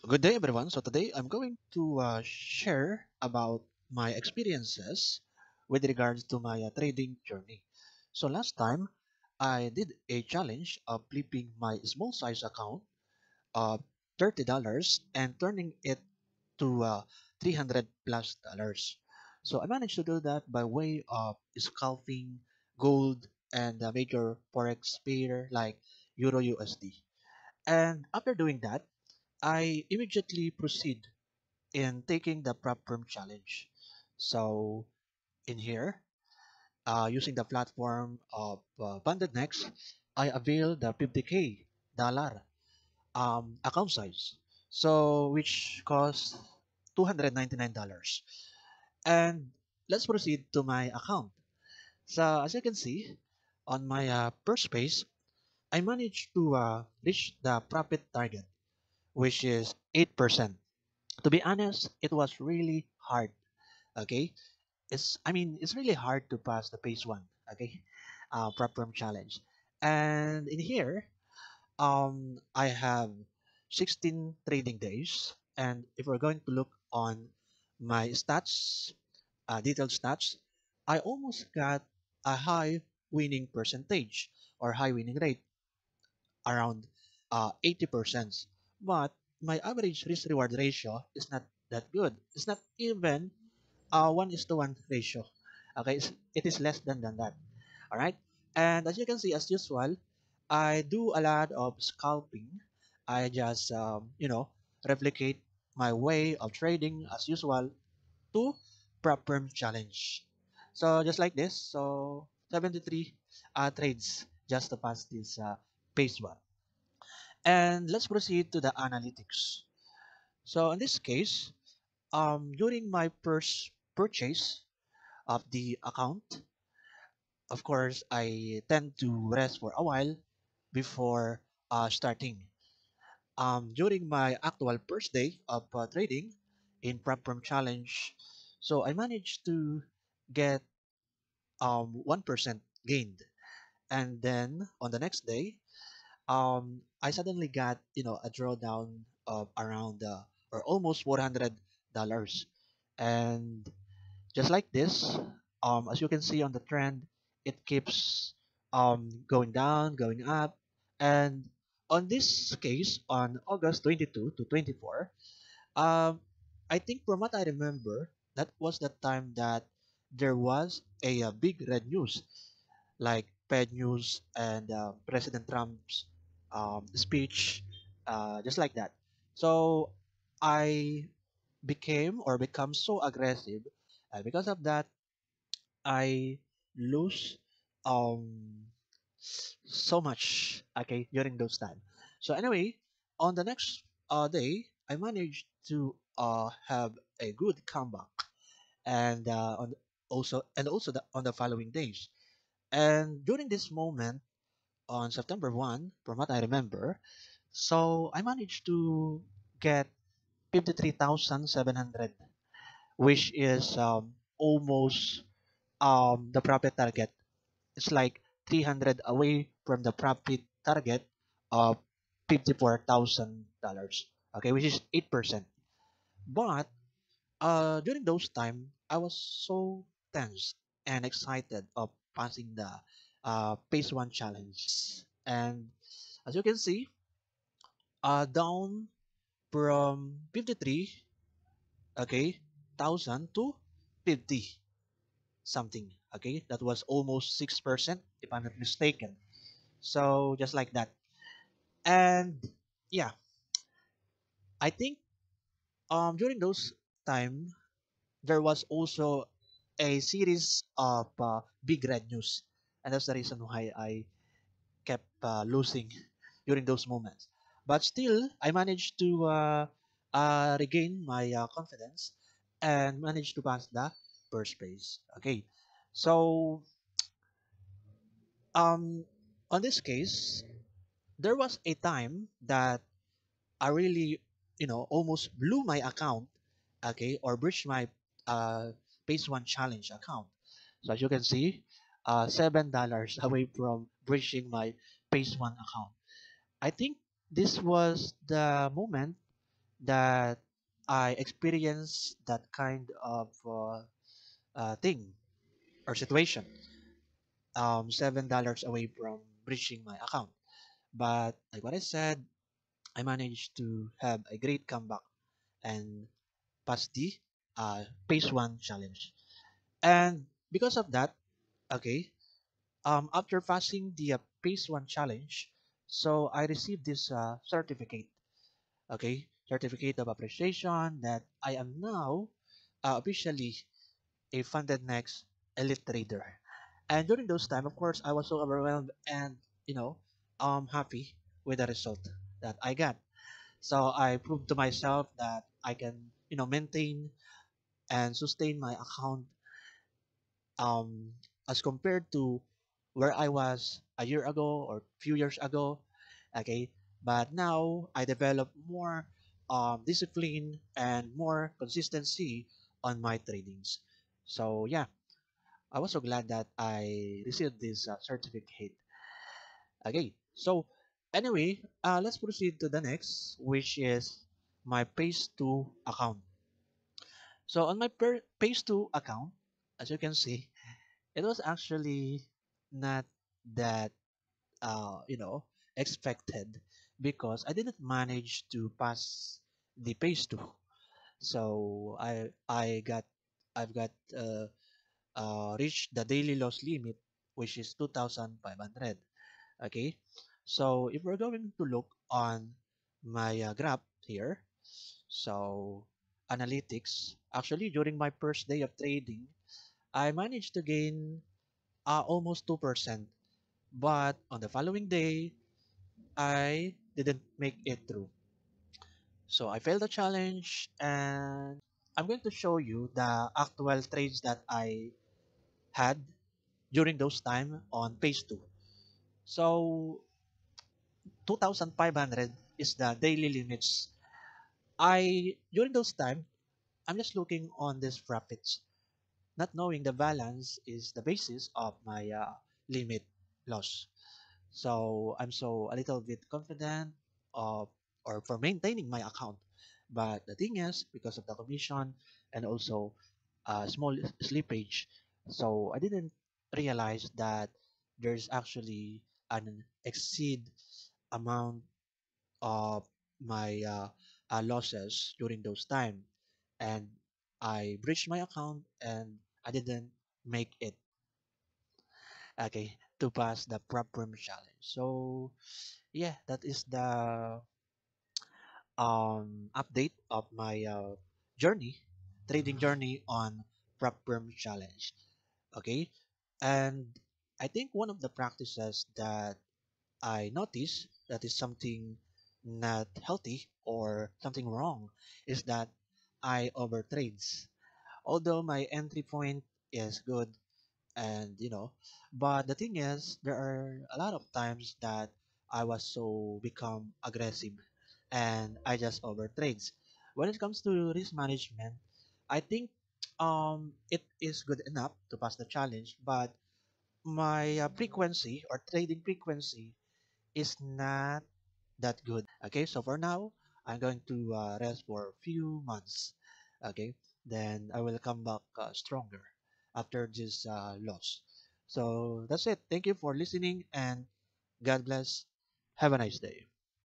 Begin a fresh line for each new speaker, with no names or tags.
Good day, everyone. So today I'm going to share about my experiences with regards to my trading journey. So last time I did a challenge of flipping my small size account of $30 and turning it to 300 plus dollars. So I managed to do that by way of scalping gold and a major forex pair like Euro USD. And after doing that, I immediately proceed in taking the prop firm challenge. So in here, using the platform of BandedNext, I avail the 50K dollar account size. So which costs $299. And let's proceed to my account. So as you can see on my first page, I managed to reach the profit target, which is 8%. To be honest, it was really hard. Okay, it's really hard to pass the phase one. Okay, prep firm challenge, and in here, I have 16 trading days, and if we're going to look on my stats, detailed stats, I almost got a high winning percentage or high winning rate around 80%. But my average risk reward ratio is not that good. It's not even 1:1 ratio. Okay, it is less than that. All right. And as you can see, as usual, I do a lot of scalping. I just, replicate my way of trading as usual to prop firm challenge. So just like this, so 73 trades just to pass this phase one. And let's proceed to the analytics. So in this case, during my first purchase of the account, of course, I tend to rest for a while before starting. During my actual first day of trading in Prep Firm Challenge, so I managed to get 1% gained. And then on the next day, I suddenly got a drawdown of around or almost $400, and just like this, as you can see on the trend, it keeps going down, going up, and on this case, on August 22 to 24, um, I think from what I remember, that was the time that there was a big red news like Fed news and President Trump's speech, just like that. So I became or become so aggressive, and because of that, I lose um so much. Okay, during those time. So anyway, on the next day, I managed to have a good comeback, and on the following days. And during this moment on September 1, from what I remember, so I managed to get 53,700, which is almost the profit target. It's like 300 away from the profit target of $54,000. Okay, which is 8%. But during those time, I was so tense and excited of passing the phase one challenges. And as you can see, down from 53, okay, thousand to 50 something. Okay, that was almost 6% if I'm not mistaken. So just like that. And yeah, I think during those time there was also a series of big red news, and that's the reason why I kept losing during those moments. But still, I managed to regain my confidence and managed to pass the first phase. Okay, so um, on this case, there was a time that I really, almost blew my account, okay, or breached my uh, phase one challenge account. So as you can see, $7 away from breaching my phase one account. I think this was the moment that I experienced that kind of thing or situation. $7 away from breaching my account. But like what I said, I managed to have a great comeback and pass the phase one challenge. And because of that, okay, after passing the phase one challenge, so I received this certificate, okay, certificate of appreciation that I am now officially a funded next elite trader. And during those time, of course, I was so overwhelmed and you know, happy with the result that I got. So I proved to myself that I can, maintain and sustain my account um, as compared to where I was a year ago or few years ago. Okay, but now I develop more discipline and more consistency on my tradings. So yeah, I was so glad that I received this certificate. Okay, so anyway, let's proceed to the next, which is my Phase 2 account. So on my Phase 2 account, as you can see, it was actually not that expected because I didn't manage to pass the Phase 2. So I've got reached the daily loss limit, which is 2,500. Okay, so if we're going to look on my graph here, so analytics, actually during my first day of trading, I managed to gain almost 2%. But on the following day, I didn't make it through. So I failed the challenge and I'm going to show you the actual trades that I had during those time on phase 2. So 2,500 is the daily limits. I during those time I'm just looking on these profits, not knowing the balance is the basis of my limit loss. So I'm so a little bit confident of or for maintaining my account. But the thing is, because of the commission and also small slippage, so I didn't realize that there's actually an exceed amount of my losses during those time, and I breached my account and I didn't make it okay to pass the proper challenge. So yeah, that is the update of my journey, trading journey on prop firm challenge. Okay, and I think one of the practices that I notice that is something not healthy or something wrong is that I overtrades. Although my entry point is good, and but the thing is there are a lot of times that I was so become aggressive and I just overtrades. When it comes to risk management, I think it is good enough to pass the challenge, but my frequency or trading frequency is not that good. Okay, so for now I'm going to rest for a few months. Okay, then I will come back stronger after this loss. So that's it. Thank you for listening and God bless. Have a nice day.